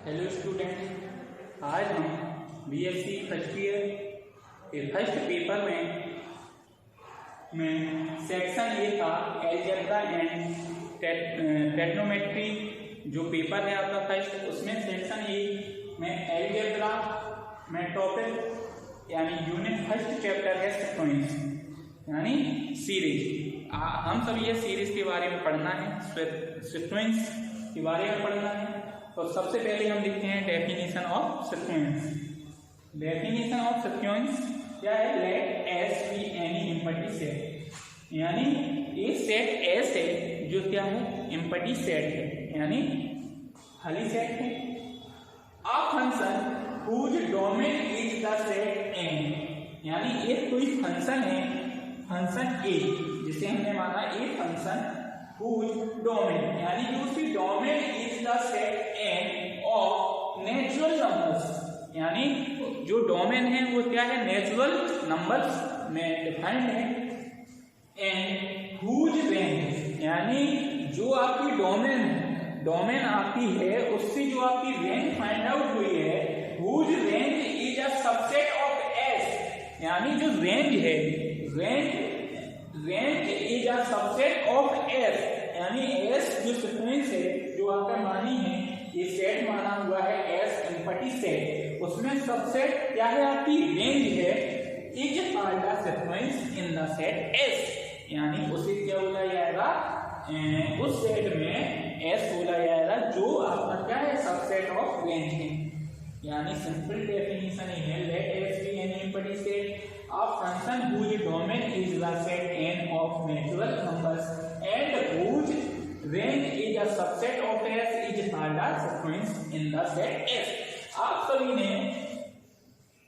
Hello student, आज हम BSc first year के फर्स्ट पेपर में सेक्शन ए था एलजेब्रा एंड ट्रिग्नोमेट्री। जो पेपर है आपका फर्स्ट, उसमें सेक्शन ए में एलजेब्रा में टॉपिक यानी यूनिट फर्स्ट चैप्टर है सीक्वेंस यानी सीरीज। हम सब ये सीरीज के बारे में पढ़ना है, सीक्वेंस के बारे में पढ़ना है। तो सबसे पहले हम लिखते हैं definition of sequence. Definition of sequence क्या है? Let S be any empty set, यानी ये सेट एस है जो क्या है? एम्पटी सेट है यानी खाली सेट है। A function whose domain is the set N, यानी एक कोई फंक्शन है, फंक्शन ए, जिसे हमने माना ए फंक्शन whose domain यानी कि उसकी domain is the set N of natural numbers, यानी जो डोमेन है वो क्या है? नेचुरल नंबर्स में डिफाइंड है। एंड whose रेंज, यानी जो आपकी डोमेन आपकी है उससे जो आपकी रेंज फाइंड आउट हुई है, whose range is a subset of S, यानी जो रेंज है range is a subset of S, यानी एस जो सीक्वेंस है जो आपका मानी है, ये सेट माना हुआ है एस एम्पटी सेट, उसमें सबसेट क्या है? आपकी रेंज है, is called the sequence in the set S, यानी उसे क्या बोला जाएगा? उस सेट में एस बोला जाएगा जो आपका क्या है? सबसेट ऑफ रेंज है। यानी सिंपल डेफिनेशन ही है, let S be an empty set a function whose domain is the set n of natural numbers and whose range is a subset of S is called a sequence in the set S। आप सभी ने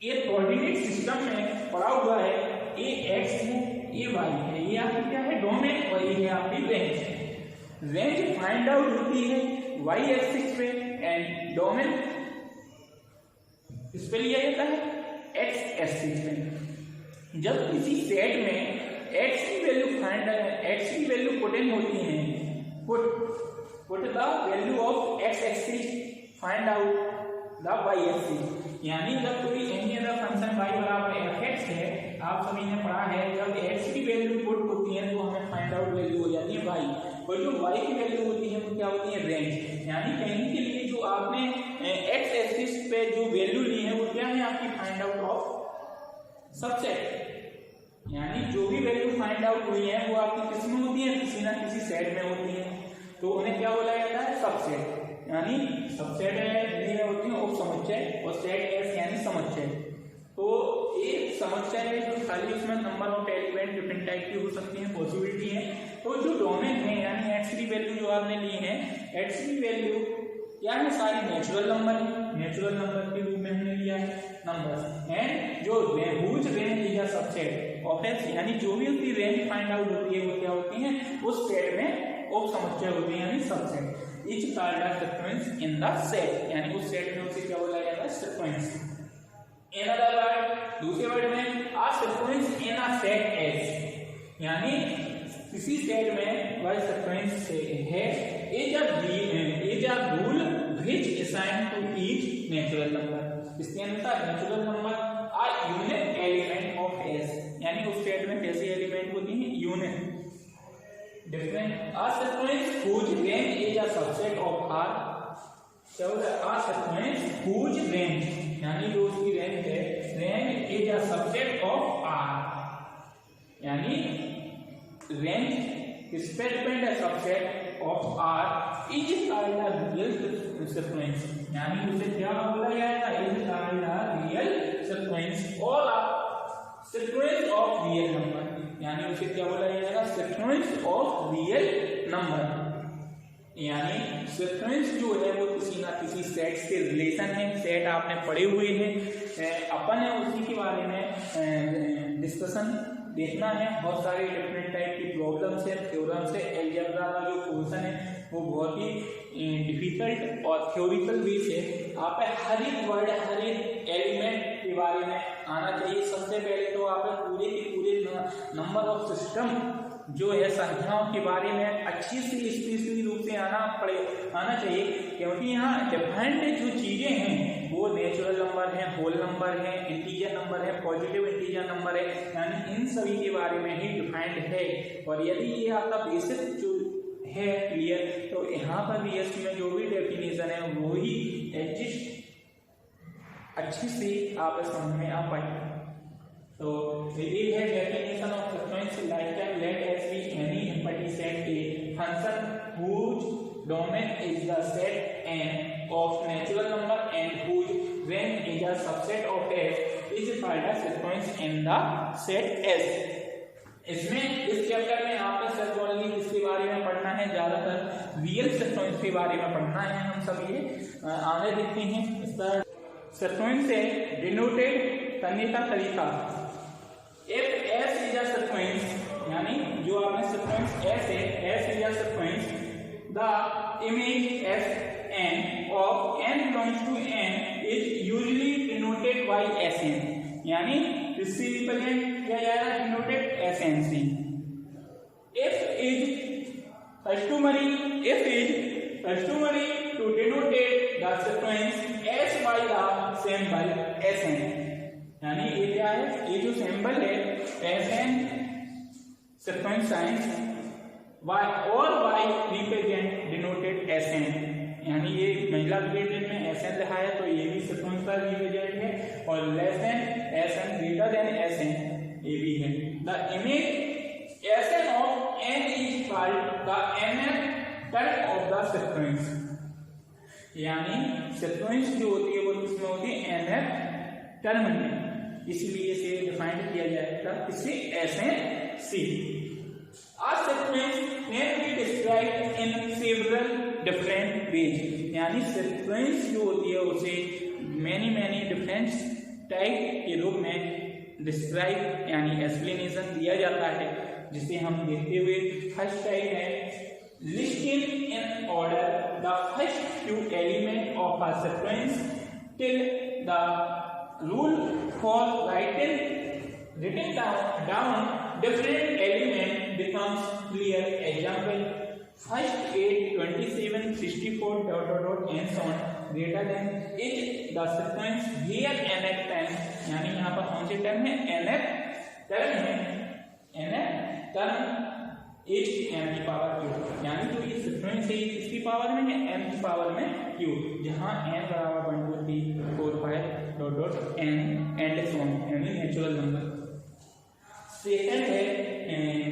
ये coordinate system में पढ़ा हुआ है, ये x है, ये y है, ये आपकी क्या है? डोमेन, और ये है आपकी रेंज। रेंज फाइंड आउट होती है y एक्सिस पे एंड डोमेन इस पे लिया जाता है x एक्सिस पे। जब किसी सेट में x की वैल्यू पुट इन होती है, put the value of x axis, find out the y axis, यानी जब कोई एनी अदर फंक्शन y बराबर fx है, आप सभी ने पढ़ा है, जब x की वैल्यू पुट होती है तो हमें फाइंड आउट वैल्यू हो जाती है y, और जो y की वैल्यू होती है वो क्या होती है? रेंज। यानी कहने के लिए जो आपने x एक्सिस पे जो वैल्यू ली है वो क्या है? आपकी फाइंड आउट ऑफ सबसेट, यानी जो भी वैल्यू फाइंड आउट हुई है वो आपकी किस में होती है? किसी ना किसी सेट में होती है, तो उन्हें क्या बोला जाता है? सबसेट। यानी सबसेट में होती है उप समुच्चय, और सेट एस यानी समुच्चय। तो एक समुच्चय है जो खाली उसमें number of element different type की हो सकती है, पॉसिबिलिटी है। तो जो डोमेन है यानी एक्स की वैल्यू जो आपने ली है, एक्स की वैल्यू यानी सारी नेचुरल नंबर है, नेचुरल नंबर के रूप में हमने लिया है नंबर्स, एंड जो whose range is a subset of S, यानी जो भी उसकी रेंज फाइंड आउट होती है वो क्या होती है? उस सेट में उप समुच्चय होती है यानी subset. Which called the sequence in the set, यानी उस सेट में उसे क्या बोला जाता है? सीक्वेंस। इन अदर वर्ड, दूसरे वर्ड में, a sequence in a set S, यानी किसी सेट में वह सीक्वेंस है, is a rule which assign to each natural number, इसके अनुसार natural number a unit element of S, यानी उस सेट में कैसे एलिमेंट होती हैं? Unit different. Uh sequence whose range is a subset of R, क्या होता है? आ सीक्वेंस हुज रेंज, यानी जो उसकी रेंज है, range is a subset of R, यानी रेंज किस पे डिपेंड है? Subset of R is called the real sequence, यानी उसे क्या बोला जाएगा? Is called the real sequence और सीक्वेंस ऑफ रियल नंबर, यानी उसे क्या बोला जाएगा? Sequence of real number. यानी सीक्वेंस जो है वो किसी ना किसी सेट से रिलेशन है, सेट आपने पढ़े हुए हैं, अपन है उसी के बारे में डिस्कशन देखना है। बहुत सारे डिफरेंट टाइप की प्रॉब्लम्स है, थ्योरम्स है। एलजेब्रा का जो पोर्शन है वो बहुत ही डिफिकल्ट और थ्योरिकल वे से आप हर एक वर्ड, हर एक एलिमेंट के बारे में आना चाहिए। सबसे पहले तो आप पूरे के पूरे नंबर ऑफ सिस्टम जो है संख्याओं के बारे में अच्छी से स्पेशली रूप से आना चाहिए, क्योंकि यहाँ डिफाइंड जो चीजें हैं वो नेचुरल नंबर है, होल नंबर है, इंटीजर नंबर है, पॉजिटिव इंटीजर नंबर है, यानी इन सभी के बारे में ही डिफाइंड है। और यदि ये आपका बेसिक जो है क्लियर, तो यहाँ पर भी इसमें में जो भी डेफिनेशन है वो ही एडजस्ट अच्छी से आप समझ में आ पाएंगे। तो ये है definition of sequence like let S be any empty set a function whose domain is the set n of natural number and whose range is a subset of S is called a sequence in the set S। इसमें इस chapter में आपको सिर्फ only इसके बारे में पढ़ना है, ज्यादातर रियल सीक्वेंस के बारे में पढ़ना है। हम सब ये आगे देखते हैं। इसका सीक्वेंस से डिनोटेड करने का तरीका, if S is a sequence, यानी जो आपने सीक्वेंस S है, S is a sequence, the image Sn of n belongs to n is usually denoted by Sn, यानी इससे रिप्रेजेंट किया जाएगा डिनोटेड Sn से। If is customary to denote the sequence S by the symbol Sn, यानी ये क्या है, ये जो सिंबल है Sn सीक्वेंस साइंस y और y रिप्रेजेंट डिनोटेड Sn, यानी ये महिला रिलेटेड में Sn लिखा है तो ये भी सीक्वेंस का रिप्रेजेंट है, और less than Sn greater than Sn ये भी है। The image Sn of n is called the nth term of the sequence, यानी सीक्वेंस जो होती है वो किसमें होती है, nth टर्म में, इसलिए इसे डिफाइन किया जाएगा इससे Sn से। A sequence can be described in several different ways, यानी सीक्वेंस जो होती है उसे मैनी डिफरेंट टाइप के रूप में डिस्क्राइब यानी एक्सप्लेनेशन दिया जाता है, जिसे हम देखते हुए फर्स्ट टाइप है listing in order the first few element of a sequence till the rule for written down different element becomes clear. Example: first 8, 27, 64 ... and so on greater than is the sequence where nth term, यानी यहाँ पर कौन से term है, nth term है, nth term h m की power q, यानी जो ये सीक्वेंस है इसकी पावर में है m की पावर में q, जहाँ n बराबर 1 2 3 4 5 ... n एंड सो ऑन, यानी नेचुरल नंबर। सेकंड है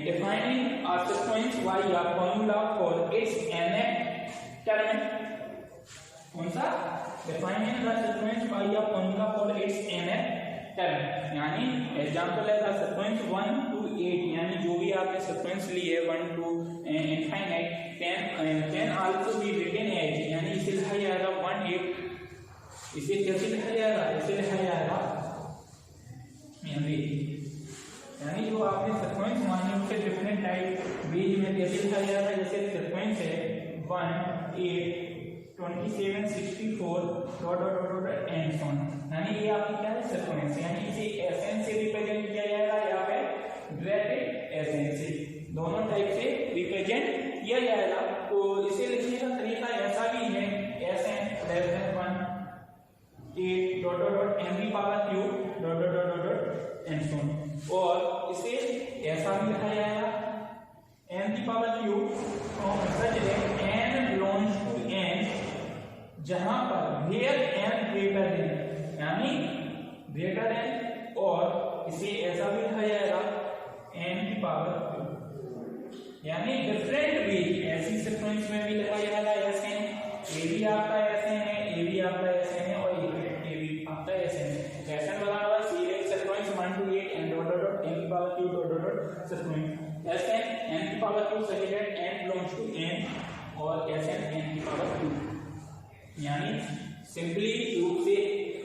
defining a sequence by a formula for its nth term. कौन सा, defining the sequence by a formula for its nth term, यानी example है the sequence 1 to 8, यानी जो भी आपने सीक्वेंस ली है 1 to infinite 10 also be written as, यानी इसे लिखा जाएगा 1 8, इसे कैसे लिखा जाएगा, ऐसे लिखा जाएगा, यानी जो आपने सीक्वेंस मानी उसे डिफरेंट टाइप वेज में कैसे लिखा जाएगा, जैसे सीक्वेंस है 1 8 27 64 ... एंड सो ऑन, यानी ये आपकी क्या है सीक्वेंस, यानी इसे Sn से रिप्रेजेंट किया जाएगा या फिर डायरेक्ट Sn से, दोनों टाइप से रिप्रेजेंट किया जाएगा। तो इसे लिखने का तरीका ऐसा भी है Sn लेस देन 1 8 ... m की power q ... and so on, और इसे ऐसा भी लिखा जाएगा m की power q from such that n belongs to n, जहां पर वेयर n ग्रेटर देन, यानी ग्रेटर देन, और इसे ऐसा भी लिखा जाएगा n की पावर q, यानी डिफरेंट वे ऐसी सीक्वेंस में भी लिखा जाएगा Sn, ये भी आपका Sn है, ये भी आपका Sn है, और ये भी आपका Sn है। Sn बराबर series sequence 1 to 8 and ... n की power q ... sequence Sn n की पावर q सही है, n बिलोंग्स टू n, और Sn n की पावर q, यानी सिंपली रूप से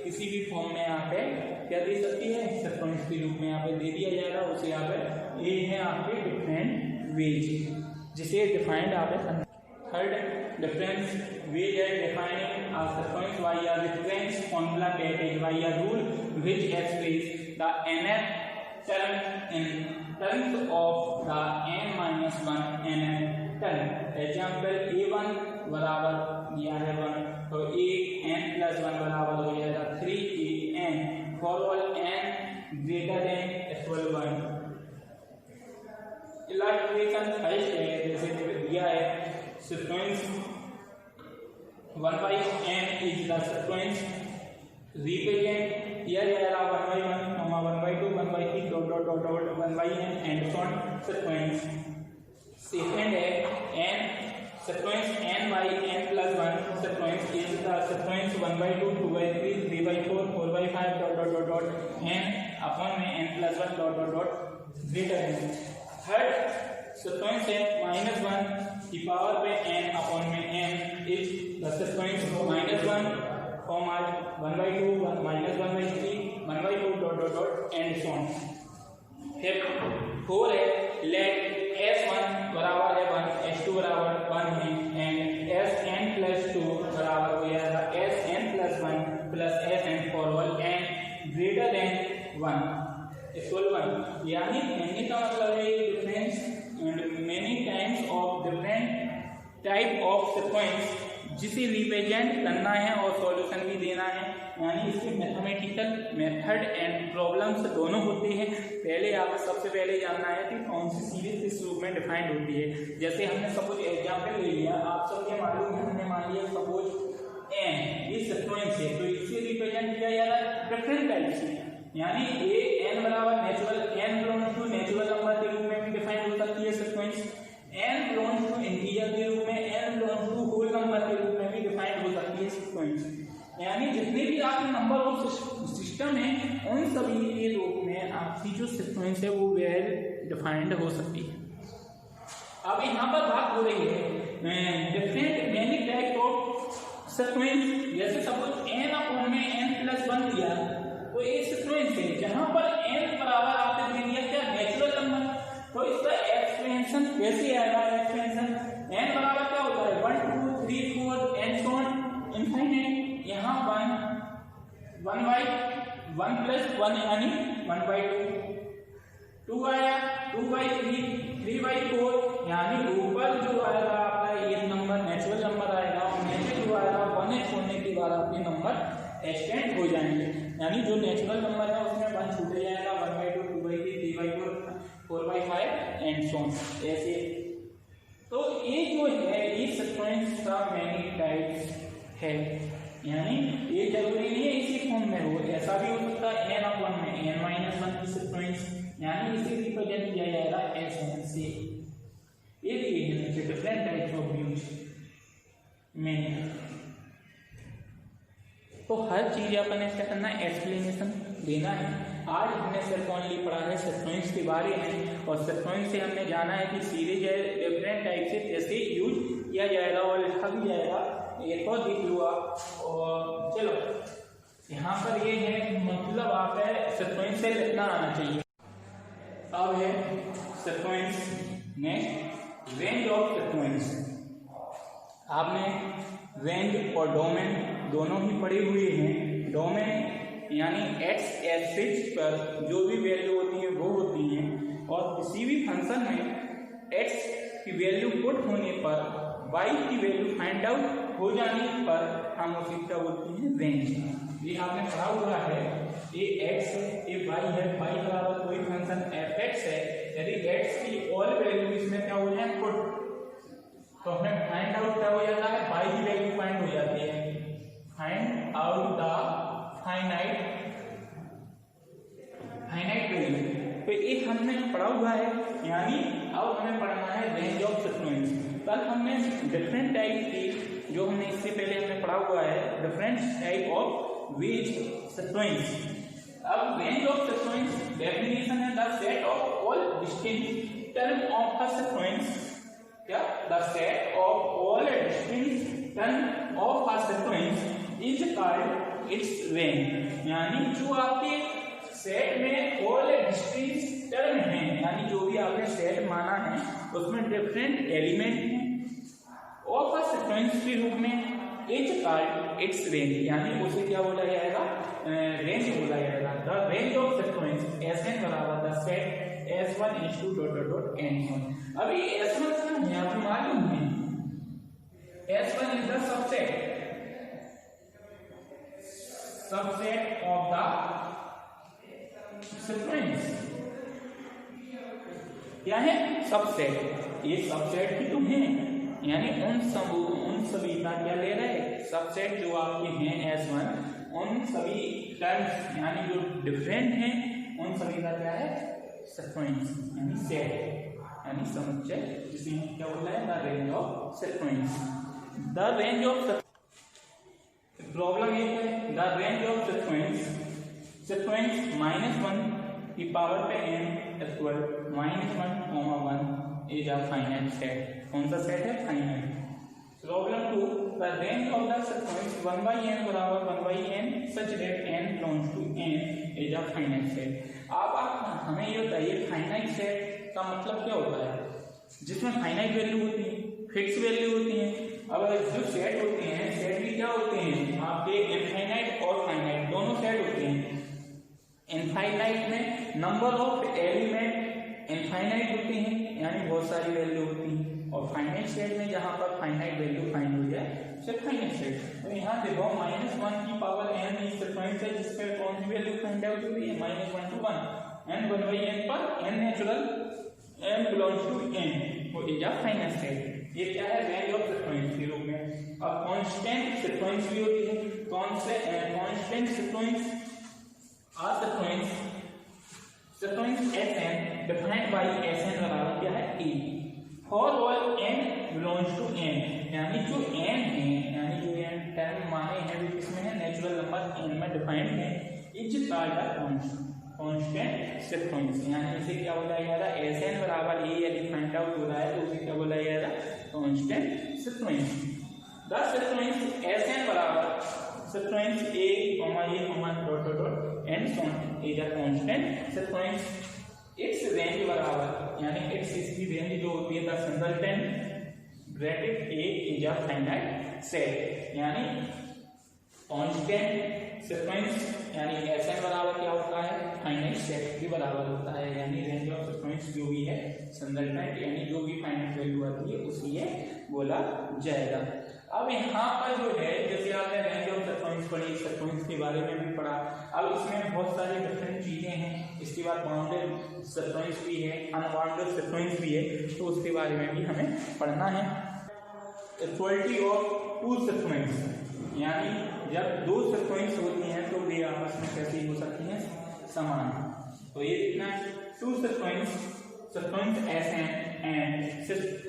किसी भी फॉर्म में यहाँ पे क्या दे सकती है, सीक्वेंस के रूप में यहाँ पे दे दिया जाएगा, उसे यहाँ पे ये है आपके डिफरेंट वेज, जिसे डिफाइंड आप थर्ड डिफरेंस वेज है defining a sequence by a reference formula that is by a rule which express the nth term in terms of the n-1 nm term. Example a1 बराबर दिया है 1, तो a n+1 बराबर हो जाएगा 3 for all n greater than equal 1। Illustration first है, जैसे दिया है sequence 1/n is the sequence represent किया जाएगा 1/1, 1/2, 1/3 dot dot dot dot 1/n and so on sequence. Second है n sequence n/n+1 sequence is the sequence 1/2, 2/3, 3/4, 4/5 dot dot dot dot n upon में n+1 dot dot dot greater than. Third sequence है -1 की power पे n upon में n is the sequence -1, 1/2, -1/3, 1/2 dot dot dot and so on. Four है late s1 बराबर है 1, s2 बराबर 1 है एंड sn+2 बराबर हो जाएगा sn+1 plus sn for all n greater then 1 equal 1। यानी कहने का मतलब है difference many times of different type of sequence जिसे रिप्रेजेंट करना है और सॉल्यूशन भी देना है। यानी इसके मैथमेटिकल मेथड एंड प्रॉब्लम्स दोनों होते हैं। पहले आप सबसे पहले जानना है कि कौन सी सीरीज किस रूप में डिफाइंड होती है। जैसे हमने सपोज एग्जांपल ले लिया, आप सबके मालूम है, हमने मान लिया सपोज n ये सीक्वेंस है, तो इससे रिप्रेजेंट किया जा रहा है डिफरेंट टाइप से। यानी ए n बराबर natural n belongs to natural number के रूप में भी डिफाइंड हो सकती है sequence, n belongs to integer के रूप में, n belongs to whole number के रूप में भी डिफाइंड हो सकती है सीक्वेंस। यानी जितने भी आपके नंबर ऑफ सिस्टम है उन सभी के रूप में आपकी जो सीक्वेंस है वो वेल डिफाइंड हो सकती है। अब यहाँ पर बात हो रही है different many type of sequence. जैसे सपोज n अपॉन में n+1 दिया, तो ये सीक्वेंस है जहां पर n बराबर आपने दे दिया क्या नेचुरल नंबर, तो इसका एक्सपेंशन कैसे आएगा। एक्सपेंशन n बराबर क्या होता है 1 2 3 4 एंड सो ऑन इनफाइनाइट। यहाँ 1/1 प्लस 1 यानी 1/2, 2 आया 2/3, 3/4 यानी ऊपर जो आएगा आपका ये नंबर नेचुरल नंबर आएगा और नीचे जो आएगा 1 छोड़ने के बाद आपके नंबर एक्सटेंड हो जाएंगे। यानी जो नेचुरल नंबर है उसमें 1 छूट जाएगा, 1/2, 2/3, 3/4, 4/5 एंड सो ऑन ऐसे। तो ये जो है ये सीक्वेंस का मेनी टाइप्स है। यानी ये जरूरी नहीं है इसी फॉर्म में हो, ऐसा भी हो सकता है n अपॉन में n-1 की सीक्वेंस, यानी इसे रिप्रेजेंट किया जाएगा sn से। ये दिए हैं नीचे डिफरेंट टाइप्स ऑफ व्यूज में। तो हर चीज अपन ने क्या करना है एक्सप्लेनेशन देना है। आज हमने सिर्फ ओनली पढ़ा है सीक्वेंस के बारे में, और सीक्वेंस से हमने जाना है कि सीरीज है डिफरेंट टाइप से कैसे यूज किया जाएगा और लिखा भी जाएगा। एक और देख लो आप, और चलो यहाँ पर ये है मतलब आप है सीक्वेंस से लिखना आना चाहिए। अब है sequence, next range of sequence. आपने रेंज और डोमेन दोनों ही पढ़े हुए हैं। डोमेन यानी एक्स एक्सिस पर जो भी वैल्यू होती है वो होती है, और किसी भी फंक्शन में एक्स की वैल्यू पुट होने पर वाई की वैल्यू फाइंड आउट हो जाने पर हम उसे क्या बोलते हैं रेंज। ये आपने पढ़ा हुआ है, ये एक्स है ये वाई है, वाई बराबर कोई फंक्शन एफ एक्स है, यदि एक्स की ऑल वैल्यू इसमें क्या हो जाए पुट, तो हमें फाइंड आउट क्या हो जाता है वाई की वैल्यू फाइंड हो जाती है, find out the finite value. तो ये हमने पढ़ा हुआ है। यानी अब हमें पढ़ना है रेंज ऑफ सीक्वेंस। कल हमने डिफरेंट टाइप की जो हमने इससे पहले हमने पढ़ा हुआ है different type of ways sequence. अब रेंज ऑफ सीक्वेंस डेफिनेशन है the set of all distinct term of a sequence, क्या the set of all distinct term of a sequence is called its range. यानी जो आपके set में all distinct term हैं, यानी जो भी आपने सेट माना है उसमें डिफरेंट एलिमेंट हैं ऑफ अ सीक्वेंस के रूप में इज कॉल्ड इट्स रेंज। यानी उसे क्या बोला जाएगा रेंज बोला जाएगा। The range of sequence Sn बराबर the set S1 S2 dot dot dot and so on. अभी S1 क्या है आपको मालूम है, S1 is the subset of the sequence. क्या है? सबसेट। ये सबसेट ही तो है, यानी उन सभी का क्या ले रहे हैं, सबसेट जो आपके हैं S1, उन सभी टर्म्स यानी जो डिफरेंट हैं उन सभी का क्या है, सीक्वेंस यानी सेट यानी समुच्चय, जिसे क्या बोला है, the range of sequence. The range of problem ये है, द रेंज ऑफ सीक्वेंस -1 की पावर पे n equal -1, 1 is a finite set. कौन सा सेट है? Finite. Problem 2, the range of the sequence 1/n बराबर 1/n such that n belongs to n is a finite set. अब आप हमें ये बताइए फाइनाइट सेट का मतलब क्या होता है, जिसमें फाइनाइट वैल्यू होती है, फिक्स वैल्यू होती है। अब जो सेट होते हैं, सेट भी क्या होते हैं आपके, इनफाइनाइट और फाइनाइट दोनों सेट होते हैं। इनफाइनाइट में नंबर ऑफ एलिमेंट इनफाइनाइट होते हैं, यानी बहुत सारी वैल्यू होती है, और फाइनाइट सेट में जहां पर फाइनाइट वैल्यू फाइंड हो जाए उसे फाइनाइट सेट। तो यहाँ देखो -1 की पावर n इस सीक्वेंस है जिसपे कौन सी वैल्यू फाइंड आउट हो रही है, -1 to 1, n 1/n पर n नेचुरल n बिलोंग्स टू n, वो इज अ फाइनाइट सेट। ये क्या है, रेंज ऑफ सीक्वेंस के रूप में। अब कांस्टेंट सीक्वेंस भी होती है, constant sequence are sequence Sn defined by Sn बराबर क्या है, a for all n belongs to n, यानी जो n है, यानी जो n टर्म माने हैं वो किसमें है, नेचुरल नंबर n में डिफाइंड है, is called a constant sequence. यानी इसे क्या बोला जाएगा, Sn बराबर a यदि फाइंड आउट हो रहा है तो उसे क्या बोला जाएगा, constant sequence. The sequence Sn बराबर sequence a, dot dot dot and so on is a constant sequence. It's range बराबर, यानी इट्स इसकी रेंज जो होती है, the singleton bracket a is a finite set, यानी कांस्टेंट सीक्वेंस यानी Sn बराबर क्या होता है, फाइनाइट सेट के बराबर होता है, यानी रेंज ऑफ सीक्वेंस जो भी है सिंगलटन यानी जो भी फाइनाइट वैल्यू आती है उसे ये बोला जाएगा। अब यहाँ पर जो है, जैसे आपने रेंज ऑफ सीक्वेंस पढ़ी, सीक्वेंस के बारे में भी पढ़ा, अब इसमें बहुत सारी डिफरेंट चीजें हैं। इसके बाद बाउंडेड सीक्वेंस भी है, अनबाउंडेड सीक्वेंस भी है, तो उसके बारे में भी हमें पढ़ना है। इक्वलिटी ऑफ टू सीक्वेंस, यानी जब दो सीक्वेंस होती हैं तो वे आपस में कैसी हो सकती हैं, समान। तो ये लिखना है, two sequence Sn and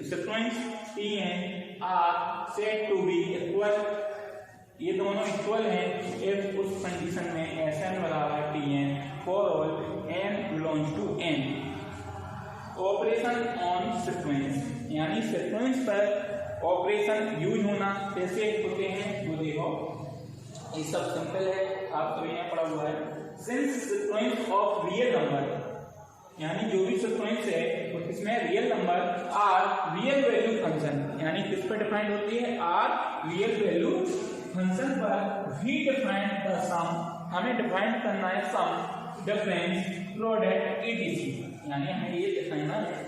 sequence Tn are said to be equal, ये दोनों इक्वल हैं if उस कंडीशन में Sn बराबर Tn for all n belongs to n। Operation on sequence, यानी सीक्वेंस पर ऑपरेशन यूज होना कैसे होते हैं, वो देखो ये सब सिंपल है, आप सभी ने पढ़ा हुआ है। Since sequence of real number, यानी जो भी सीक्वेंस है इसमें real number are real value function, यानी किस पर डिफाइंड होती है, आर रियल वैल्यू फंक्शन पर वी डिफाइंड द सम, हमें डिफाइंड करना है सम, डिफरेंस, प्रोडक्ट etc, यानी हमें ये दिखाना है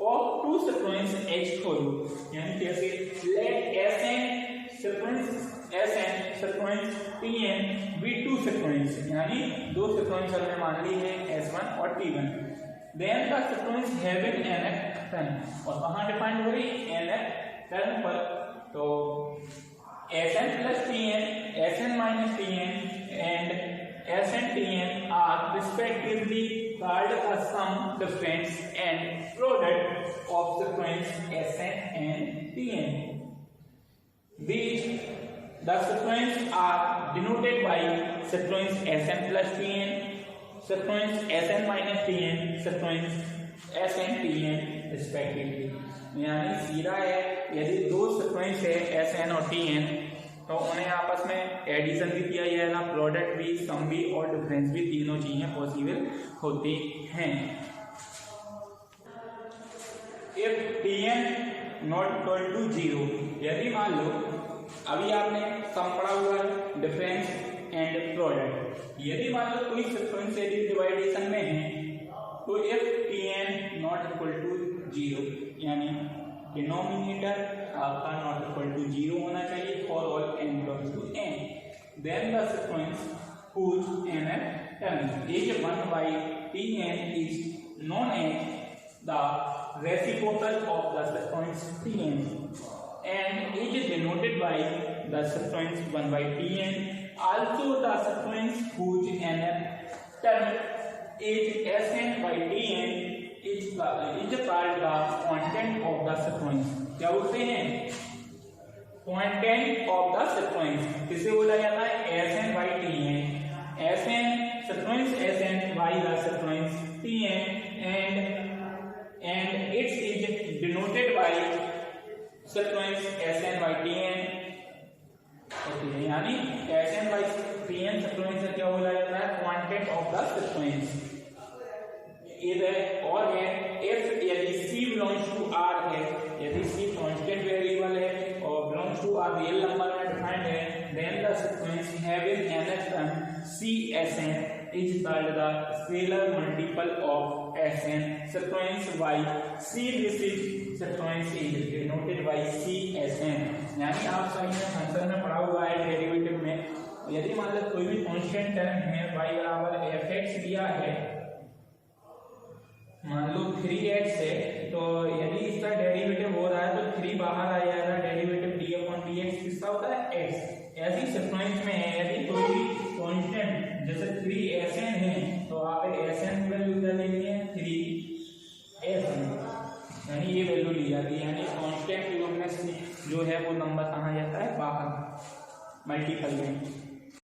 of two sequence H for you, यानी कैसे, let Sn sequence Tn be two sequence, यानी दो सीक्वेंस हमने मान ली है S1 और T1, then the sequence having nth term, और कहाँ डिफाइंड हो रही है, nth टर्म पर। तो Sn plus Tn, Sn minus Tn and Sn Tn are respectively called a sum, difference and product of sequence Sn and Tn. The sequence are denoted by sequence Sn plus Tn, sequence Sn minus Tn, sequence Sn Tn respectively। यानी सीधा है, यदि दो sequence है Sn और Tn तो उन्हें आपस में एडिशन भी किया जाएगा, प्रोडक्ट भी, सम भी और डिफरेंस भी, तीनों चीजें पॉसिबल होती हैं। If Tn not equal to 0, यदि मान लो अभी आपने सम पढ़ा हुआ है, डिफरेंस एंड प्रोडक्ट, यदि मान लो कोई सीक्वेंस यदि डिवाइडेशन में है तो if Tn not equal to 0 यानी डिनोमिनेटर आपका नॉट इक्वल टू 0 होना चाहिए for all n belongs to n, then the sequence whose nth term is 1 by Tn is known as the reciprocal of the sequence Tn and is denoted by the sequence 1 by Tn. Also the sequence whose nth term is Sn by Tn is called the content of the sequence. क्या बोलते हैं? Content of the sequence किसे बोला जाता है? Sn by Tn. Sn sequence Sn by the sequence Tn and it is denoted by sequence Sn by Tn. Okay, यानी Sn by Tn sequence से क्या बोला जाता है? Content of the sequence. इधर और है if यदि C belongs to R है, यदि C constant variable है और belongs to R real number में defined है, then the sequence having nth term Csn is called the scalar multiple of Sn. Sequence y C this is sequence is denoted by Csn. यानी आप सही में function में पढ़ा हुआ है डेरिवेटिव में, यदि मान लो कोई भी कांस्टेंट टर्म है y बराबर fx दिया है, मान लो 3x है, तो यदि इसका डेरिवेटिव हो रहा है तो 3 बाहर आ जाएगा, डेरिवेटिव d/dx किसका होता है x. ऐसी सीक्वेंस में है यदि कोई भी कांस्टेंट जैसे 3Sn है तो आप Sn की वैल्यू क्या लेनी है? 3Sn, यानी ये वैल्यू ली जाती है, यानी कांस्टेंट के रूप में जो है वो नंबर कहाँ जाता है? बाहर मल्टीपल में.